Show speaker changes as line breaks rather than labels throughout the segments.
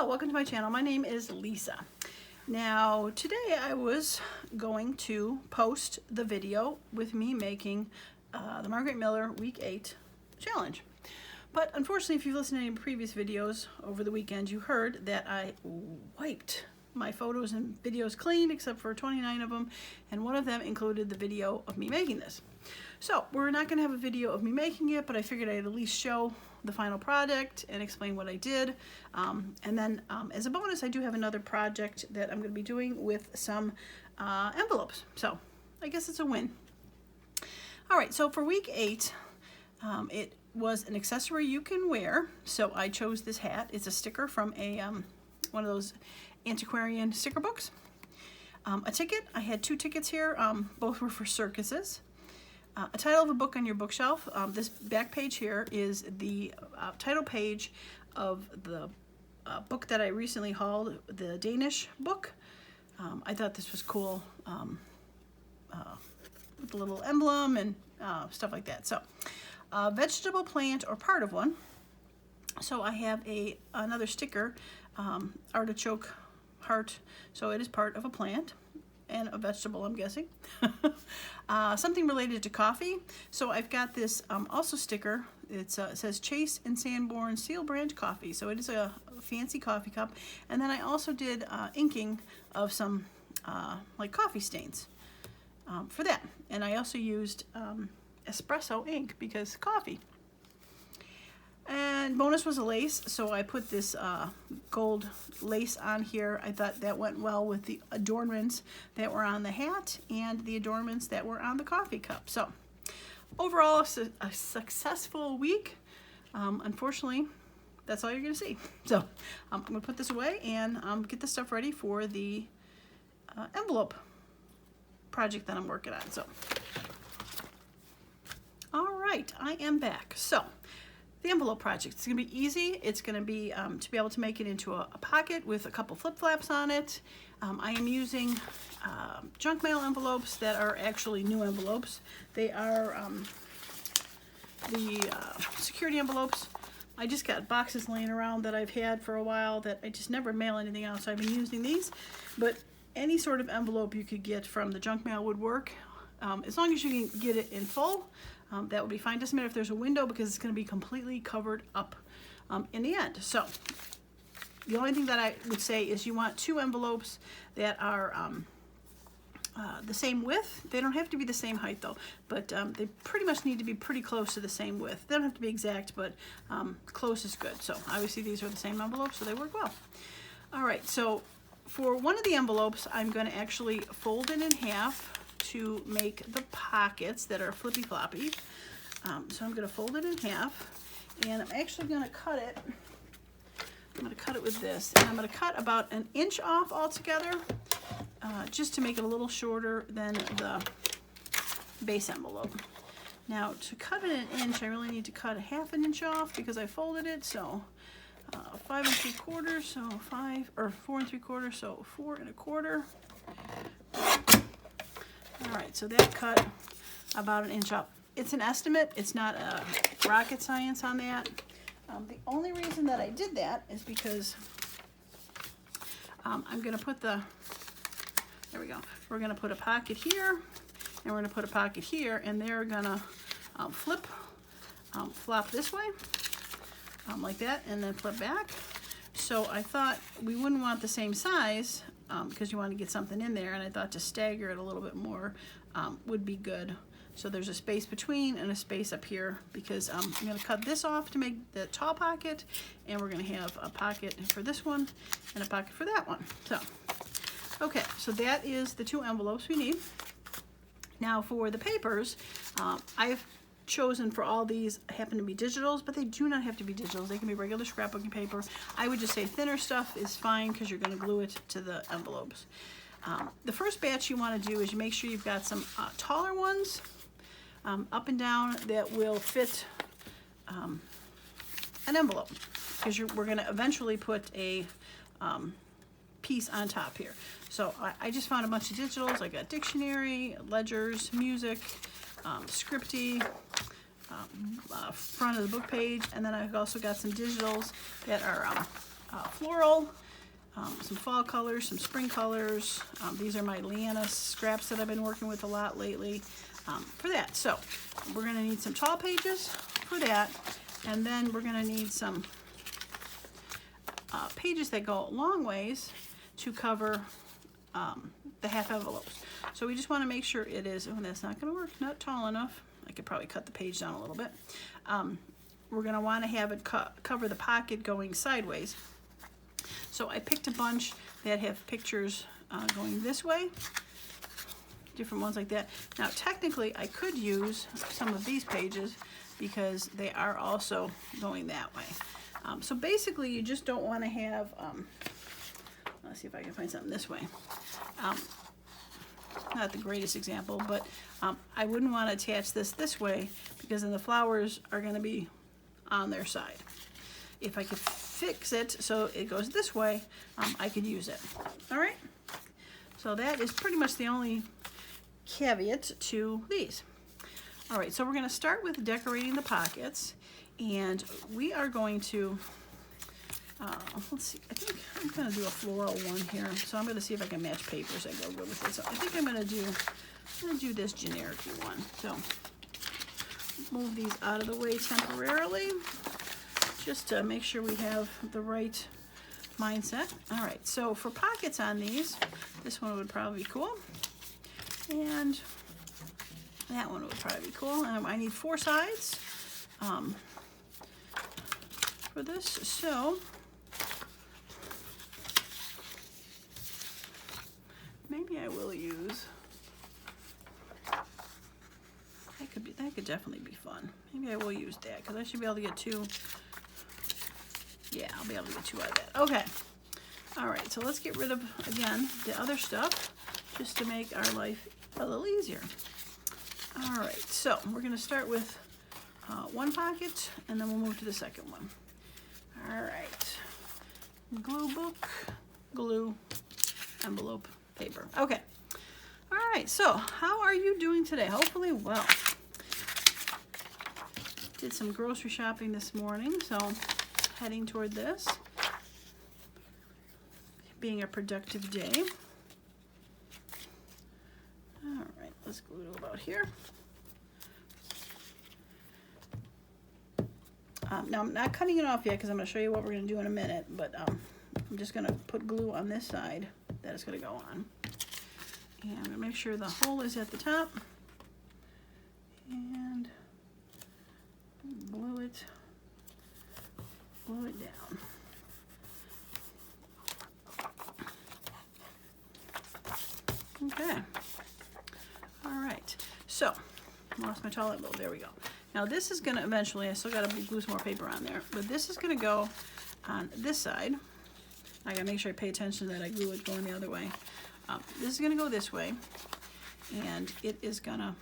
Hello, welcome to my channel. My name is Lisa. Now today I was going to post the video with me making the Margaret Miller week 8 challenge. But unfortunately, if you've listened to any previous videos over the weekend, you heard that I wiped my photos and videos clean except for 29 of them, and one of them included the video of me making this. So we're not going to have a video of me making it, but I figured I'd at least show the final product and explain what I did. And then as a bonus, I do have another project that I'm going to be doing with some envelopes. So I guess it's a win. All right, so for week 8, it was an accessory you can wear. So I chose this hat. It's a sticker from a one of those antiquarian sticker books. A ticket. I had 2 tickets here. Both were for circuses. A title of a book on your bookshelf. This back page here is the title page of the book that I recently hauled, the Danish book. I thought this was cool with the little emblem and stuff like that. So, vegetable, plant, or part of one. So I have another sticker, artichoke heart. So it is part of a plant and a vegetable, I'm guessing. Something related to coffee. So I've got this also sticker. It says Chase and Sanborn Seal Branch Coffee. So it is a fancy coffee cup. And then I also did inking of some like coffee stains for that. And I also used espresso ink because coffee. And bonus was a lace, so I put this gold lace on here. I thought that went well with the adornments that were on the hat and the adornments that were on the coffee cup. So overall, a successful week. Unfortunately, that's all you're going to see. So I'm going to put this away and get this stuff ready for the envelope project that I'm working on. So, all right, I am back. So the envelope project, it's going to be easy. It's going to be to be able to make it into a pocket with a couple flip flaps on it. I am using junk mail envelopes that are actually new envelopes. They are the security envelopes. I just got boxes laying around that I've had for a while that I just never mail anything out, so I've been using these. But any sort of envelope you could get from the junk mail would work, as long as you can get it in full. That would be fine. Doesn't matter if there's a window because it's going to be completely covered up in the end. So the only thing that I would say is you want 2 envelopes that are the same width. They don't have to be the same height though, but they pretty much need to be pretty close to the same width. They don't have to be exact, but close is good. So obviously these are the same envelopes, so they work well. All right, so for one of the envelopes, I'm going to actually fold it in half to make the pockets that are flippy floppy. So I'm going to fold it in half, and I'm actually going to cut it. I'm going to cut it with this, and I'm going to cut about 1 inch off altogether, just to make it a little shorter than the base envelope. Now to cut it 1 inch, I really need to cut 1/2 inch off because I folded it. So 5 3/4, so 5, or 4 3/4, so 4 1/4. All right, so that cut about 1 inch up. It's an estimate. It's not rocket science on that. The only reason that I did that is because I'm going to put there we go. We're going to put a pocket here, and we're going to put a pocket here, and they're going to flop this way, like that, and then flip back. So I thought we wouldn't want the same size, because you want to get something in there, and I thought to stagger it a little bit more would be good. So there's a space between and a space up here, because I'm going to cut this off to make the tall pocket, and we're going to have a pocket for this one and a pocket for that one. So, okay, so that is the 2 envelopes we need. Now for the papers, I've chosen for all these happen to be digitals, but they do not have to be digitals. They can be regular scrapbooking paper. I would just say thinner stuff is fine because you're going to glue it to the envelopes. The first batch you want to do is you make sure you've got some taller ones up and down that will fit an envelope, because we're going to eventually put a piece on top here. So I just found a bunch of digitals. I got dictionary, ledgers, music, scripty, front of the book page, and then I've also got some digitals that are floral, some fall colors, some spring colors. These are my Leanna scraps that I've been working with a lot lately for that. So we're going to need some tall pages for that, and then we're going to need some pages that go long ways to cover the half envelopes. So we just want to make sure it is, oh, that's not going to work, not tall enough. I could probably cut the page down a little bit. We're going to want to have it cover the pocket going sideways. So I picked a bunch that have pictures going this way, different ones like that. Now technically I could use some of these pages because they are also going that way. So basically you just don't want to have, let's see if I can find something this way. Not the greatest example, but I wouldn't want to attach this way because then the flowers are going to be on their side. If I could fix it so it goes this way, I could use it. All right, so that is pretty much the only caveat to these. All right, so we're going to start with decorating the pockets, and we are going to let's see, I think I'm going to do a floral one here, so I'm going to see if I can match papers that go good with it. So I think I'm going to do this generic one. So move these out of the way temporarily, just to make sure we have the right mindset. All right, so for pockets on these, this one would probably be cool, and that one would probably be cool. I need 4 sides for this, so maybe I will use, that could definitely be fun. Maybe I will use that because I should be able to get 2. Yeah, I'll be able to get 2 out of that. Okay. All right, so let's get rid of, again, the other stuff just to make our life a little easier. All right, so we're going to start with one pocket, and then we'll move to the second one. All right. Glue book, glue, envelope, paper. Okay. All right, so how are you doing today? Hopefully well. Did some grocery shopping this morning, so heading toward this being a productive day. All right, let's glue to about here. Now I'm not cutting it off yet because I'm going to show you what we're going to do in a minute, but I'm just going to put glue on this side that it's going to go on. And I'm going to make sure the hole is at the top, and glue it down. Okay. All right. So, I lost my toilet bowl. There we go. Now this is going to eventually, I still got to glue some more paper on there, but this is going to go on this side. I got to make sure I pay attention that I glue it going the other way. This is going to go this way, and it is going to,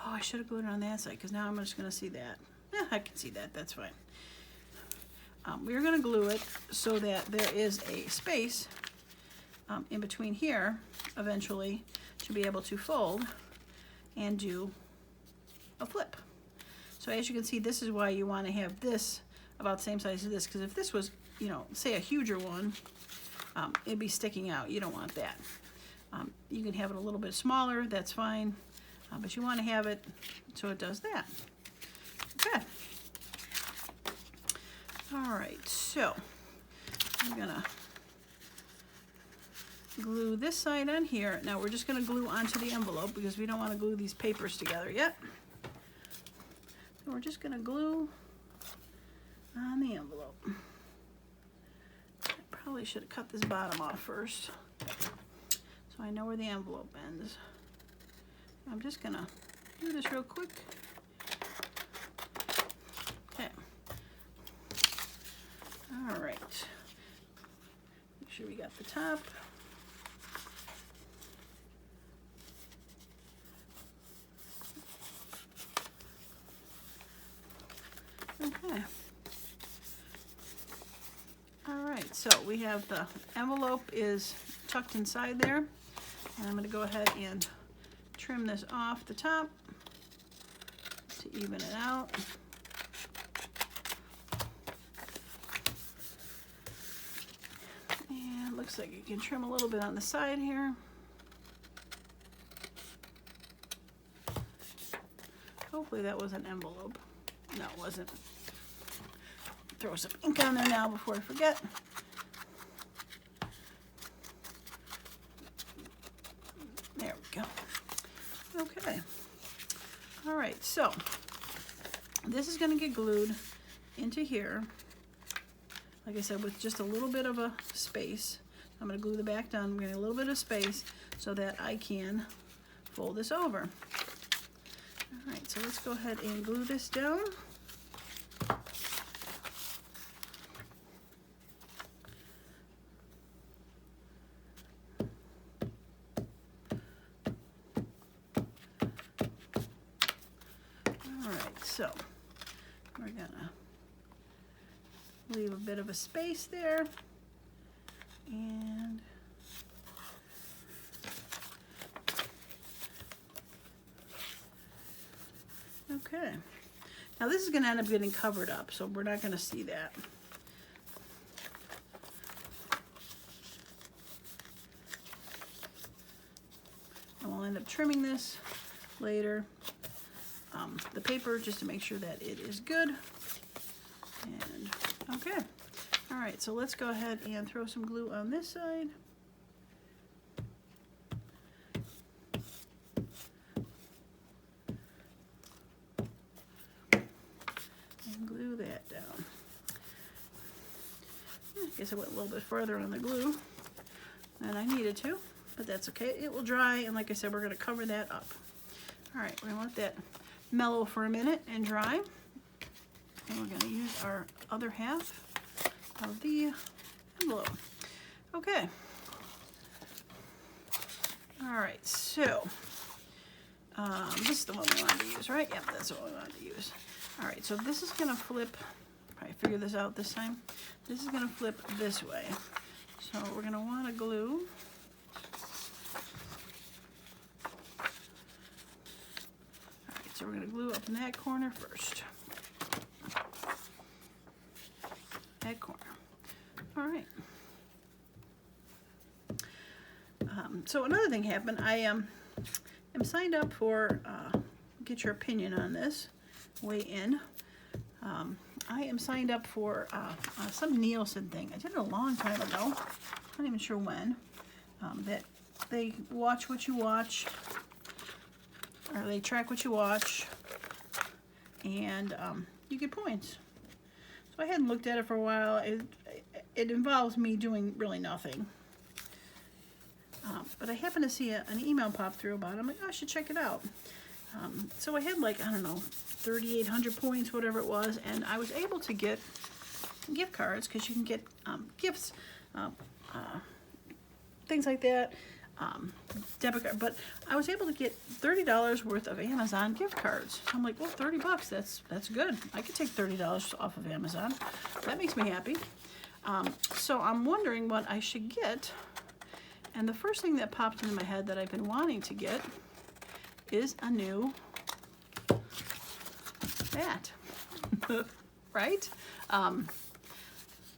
oh, I should have glued it on that side because now I'm just going to see that. Yeah, I can see that. That's fine. We're going to glue it so that there is a space in between here eventually to be able to fold and do a flip. So as you can see, this is why you want to have this about the same size as this, because if this was, you know, say a huger one, it'd be sticking out. You don't want that. You can have it a little bit smaller, that's fine, but you want to have it so it does that. Okay. All right, so I'm gonna glue this side on here. Now we're just gonna glue onto the envelope because we don't want to glue these papers together yet. So we're just gonna glue on the envelope. I probably should have cut this bottom off first so I know where the envelope ends. I'm just gonna do this real quick. Okay. All right. Make sure we got the top. Okay. All right, so we have the envelope is tucked inside there, and I'm going to go ahead and trim this off the top to even it out. Looks like you can trim a little bit on the side here. Hopefully that was an envelope. No, it wasn't. Throw some ink on there now before I forget. There we go. Okay. All right, so this is going to get glued into here. Like I said, with just a little bit of a space. I'm going to glue the back down. I'm going to get a little bit of space so that I can fold this over. All right, so let's go ahead and glue this down. So we're gonna leave a bit of a space there, and okay. Now this is gonna end up getting covered up, so we're not gonna see that. And we'll end up trimming this later. The paper just to make sure that it is good. And okay. All right, so let's go ahead and throw some glue on this side. And glue that down. I guess I went a little bit further on the glue than I needed to, but that's okay. It will dry, and like I said, we're going to cover that up. All right, we're going to let that mellow for a minute and dry. And we're going to use our other half of the envelope. Okay. All right, so this is the one we wanted to use, right? Yep, that's what we wanted to use. All right, so this is going to flip. Probably figure this out this time. This is going to flip this way. So we're going to want to glue. So we're going to glue up in that corner first. That corner. All right. So another thing happened. I am signed up for, get your opinion on this, weigh in. I am signed up for some Nielsen thing. I did it a long time ago. Not even sure when. That they watch what you watch. Or they track what you watch, and you get points. So I hadn't looked at it for a while. It involves me doing really nothing. But I happened to see an email pop through about it. I'm like, oh, I should check it out. So I had like, I don't know, 3,800 points, whatever it was, and I was able to get gift cards because you can get gifts, things like that. Debit card, but I was able to get $30 worth of Amazon gift cards. So I'm like, well, 30 bucks, that's good. I could take $30 off of Amazon. That makes me happy. So I'm wondering what I should get. And the first thing that popped into my head that I've been wanting to get is a new bat. Right?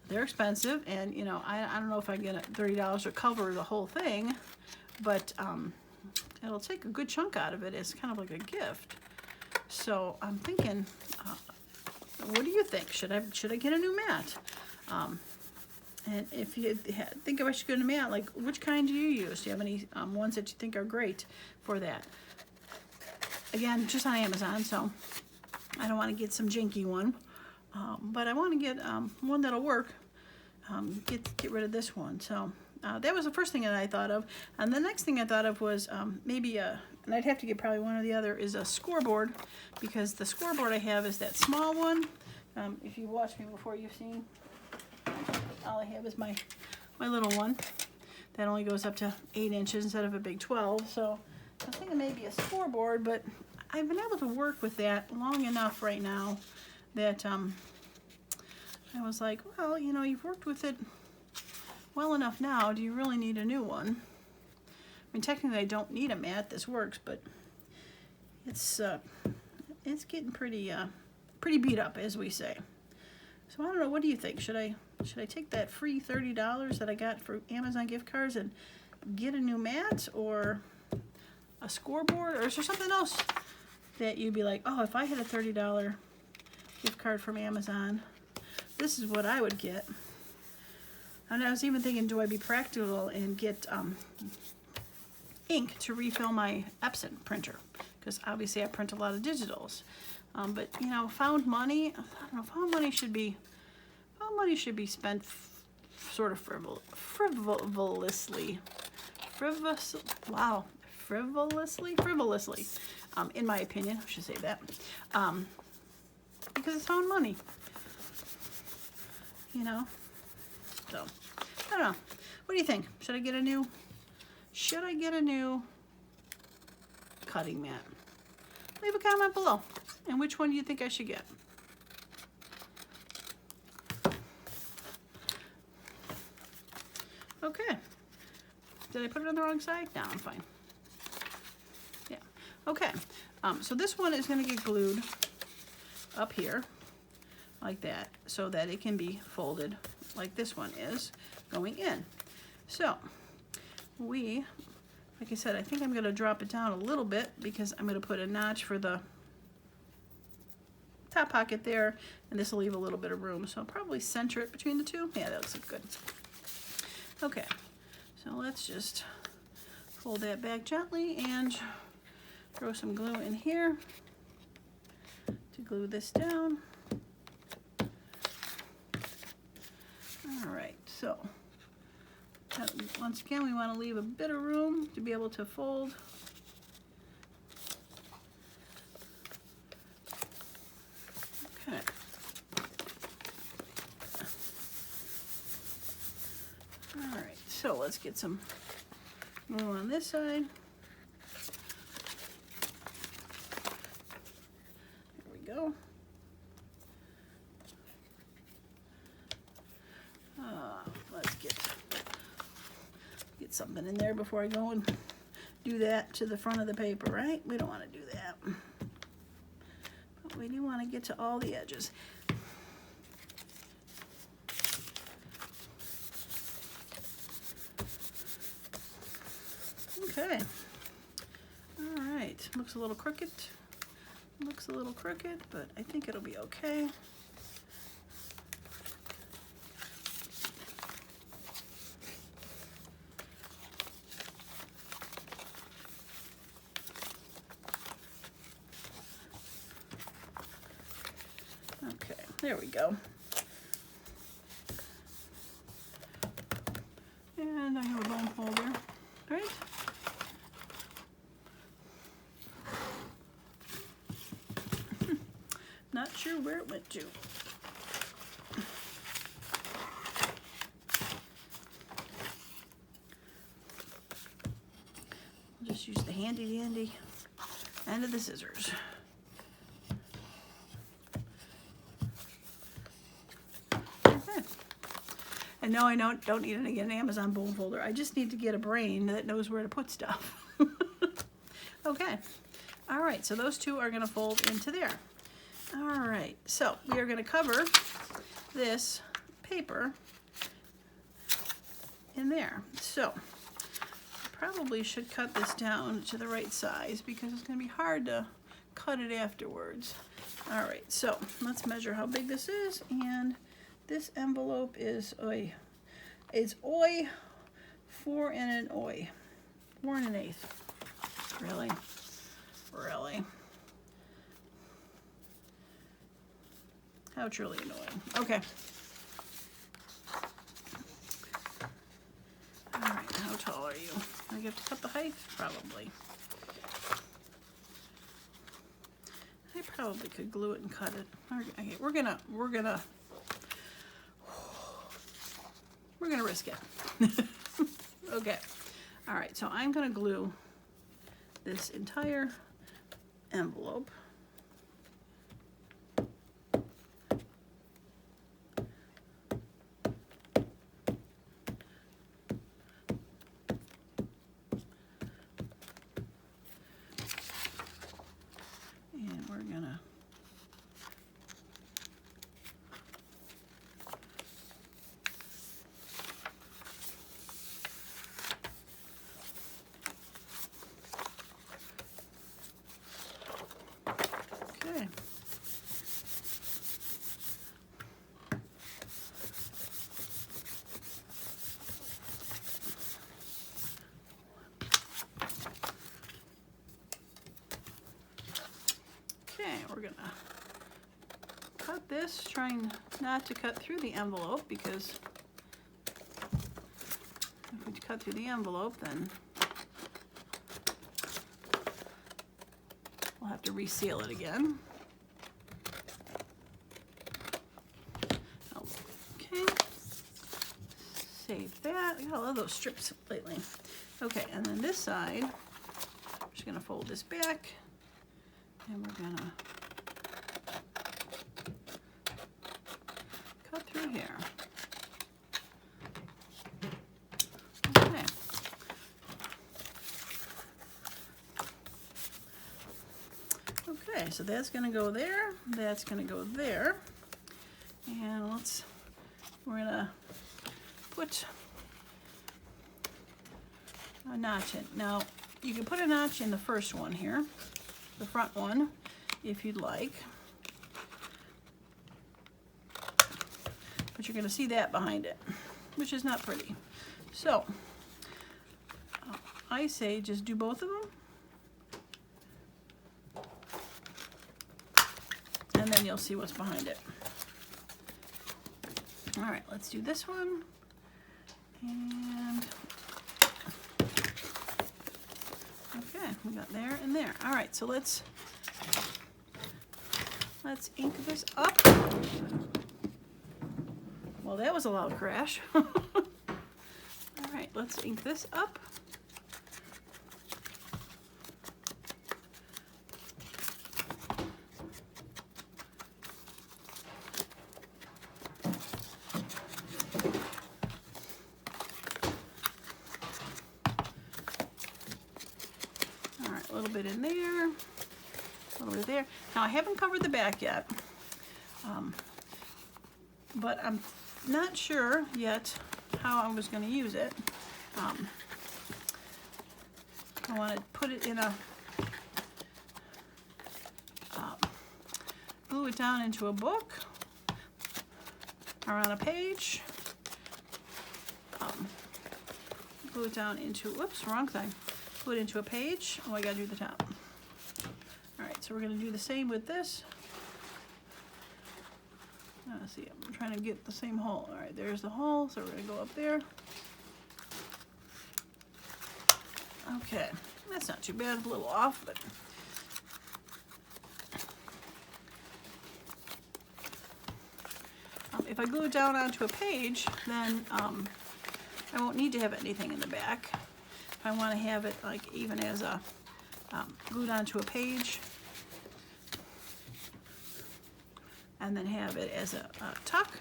They're expensive, and you know, I don't know if I can get $30 to cover the whole thing, but it'll take a good chunk out of it as kind of like a gift. So I'm thinking, what do you think? Should I get a new mat? And if you think if I should get a mat, like which kind do you use? Do you have any ones that you think are great for that? Again, just on Amazon, so I don't want to get some janky one, but I want to get one that'll work. Get rid of this one. So that was the first thing that I thought of. And the next thing I thought of was maybe and I'd have to get probably one or the other, is a scoreboard, because the scoreboard I have is that small one. If you watched me before, you've seen all I have is my little one that only goes up to 8 inches instead of a big 12. So I was thinking maybe a scoreboard, but I've been able to work with that long enough right now that I was like, well, you know, you've worked with it well enough now. Do you really need a new one? I mean, technically I don't need a mat. This works, but it's getting pretty beat up, as we say. So I don't know, what do you think? Should I take that free $30 that I got for Amazon gift cards and get a new mat or a scoreboard, or is there something else that you'd be like, oh, if I had a $30 gift card from Amazon, this is what I would get? And I was even thinking, do I be practical and get ink to refill my Epson printer? Because obviously I print a lot of digitals. But you know, found money, I don't know, found money should be spent sort of frivolously, in my opinion. I should say that, because it's found money, you know. So I don't know. What do you think? Should I get a new cutting mat? Leave a comment below. And which one do you think I should get? Okay. Did I put it on the wrong side? No, I'm fine. Yeah. Okay. So this one is going to get glued up here like that so that it can be folded like this one is going in. So like I said, I think I'm going to drop it down a little bit because I'm going to put a notch for the top pocket there, and this will leave a little bit of room. So I'll probably center it between the two. Yeah, that looks good. Okay, so let's just fold that back gently and throw some glue in here to glue this down. All right, so once again, we want to leave a bit of room to be able to fold. Okay. All right, so let's get some glue on this side. There we go. Let's get something in there before I go and do that to the front of the paper, right? We don't want to do that. But we do want to get to all the edges. Okay. All right. Looks a little crooked. Looks a little crooked, but I think it'll be okay. Okay, there we go. And I have a bone folder, right? Not sure where it went to. I'll just use the handy dandy end of the scissors. And no, I don't need to get an Amazon bone folder. I just need to get a brain that knows where to put stuff. Okay. All right, so those two are going to fold into there. All right, so we are going to cover this paper in there. So I probably should cut this down to the right size because it's going to be hard to cut it afterwards. All right, so let's measure how big this is. And this envelope is oi 4 and an oi, 4 and an eighth. Really? Really? How truly annoying. Okay. All right, how tall are you? I have to cut the height? Probably. I probably could glue it and cut it. Okay, we're gonna risk it. Okay. All right, so I'm gonna glue this entire envelope. And we're gonna cut this, trying not to cut through the envelope, because if we cut through the envelope, then we'll have to reseal it again. Okay, save that. I got a lot of those strips lately. Okay, and then this side, I'm just gonna fold this back, and we're gonna cut through here. Okay. Okay, so that's gonna go there, that's gonna go there, and we're gonna put a notch in. Now, you can put a notch in the first one here, the front one, if you'd like. But you're going to see that behind it, which is not pretty. So, I say just do both of them, and then you'll see what's behind it. All right, let's do this one. And okay, we got there and there. All right, so let's ink this up. Well, that was a loud crash. All right, let's ink this up. A little bit in there, a little bit there. Now I haven't covered the back yet, but I'm not sure yet how I was going to use it. I want to put it in a, glue it down into a book or on a page, glue it down into, whoops, wrong thing. Put it into a page. Oh, I gotta do the top. All right, so we're gonna do the same with this. Let's see, I'm trying to get the same hole. All right, there's the hole, so we're gonna go up there. Okay, that's not too bad, a little off, but if I glue it down onto a page, then I won't need to have anything in the back. If I want to have it like even as a glued onto a page, and then have it as a tuck,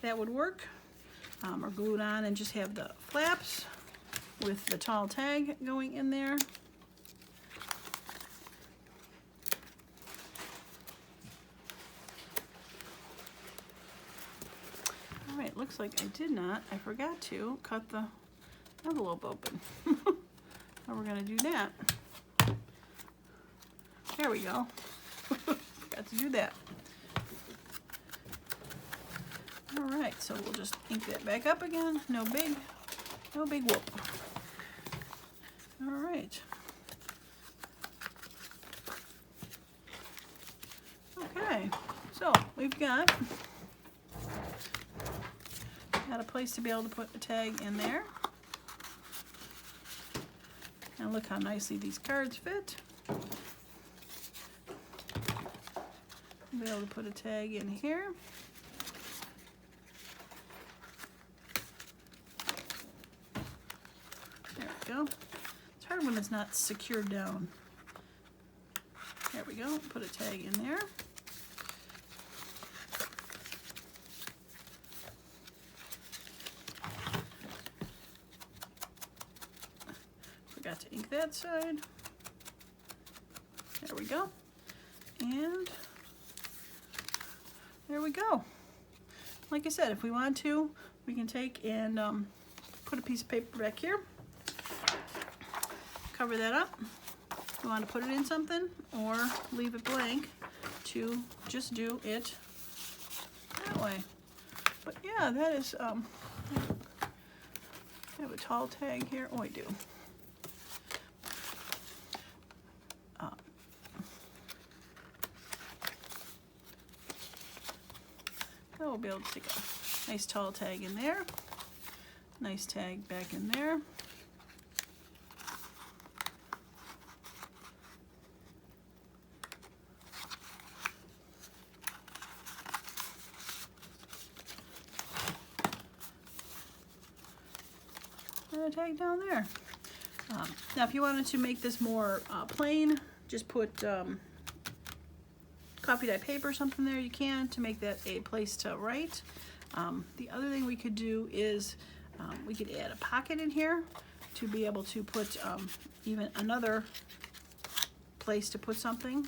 that would work. Or glued on and just have the flaps with the tall tag going in there. All right, looks like I forgot to cut the envelope open. So we're gonna do that. There we go. Forgot to do that. All right, so we'll just ink that back up again. No big whoop. All right. Okay, so we've got a place to be able to put a tag in there. And look how nicely these cards fit. Be able to put a tag in here. There we go. It's hard when it's not secured down. There we go. Put a tag in there. Forgot to ink that side. There we go. And there we go. Like I said, if we want to, we can take and put a piece of paper back here. Cover that up. We want to put it in something or leave it blank to just do it that way. But yeah, that is, I have a tall tag here. Oh, I do. we'll be able to stick a nice tall tag in there. Nice tag back in there. And a tag down there. Now if you wanted to make this more plain, just put copy dye paper or something there, you can, to make that a place to write. The other thing we could do is we could add a pocket in here to be able to put even another place to put something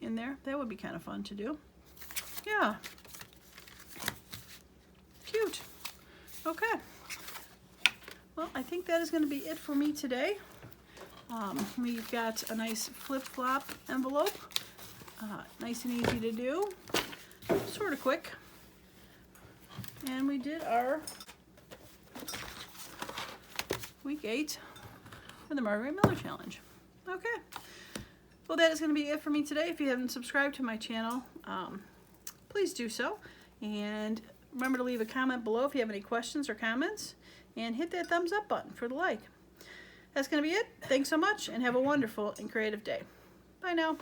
in there. That would be kind of fun to do. Yeah. Cute. Okay. Well, I think that is going to be it for me today. We've got a nice flip-flop envelope. Nice and easy to do. Sort of quick. And we did our week 8 for the Margarete Miller Challenge. Okay. Well, that is going to be it for me today. If you haven't subscribed to my channel, please do so. And remember to leave a comment below if you have any questions or comments. And hit that thumbs up button for the like. That's going to be it. Thanks so much, and have a wonderful and creative day. Bye now.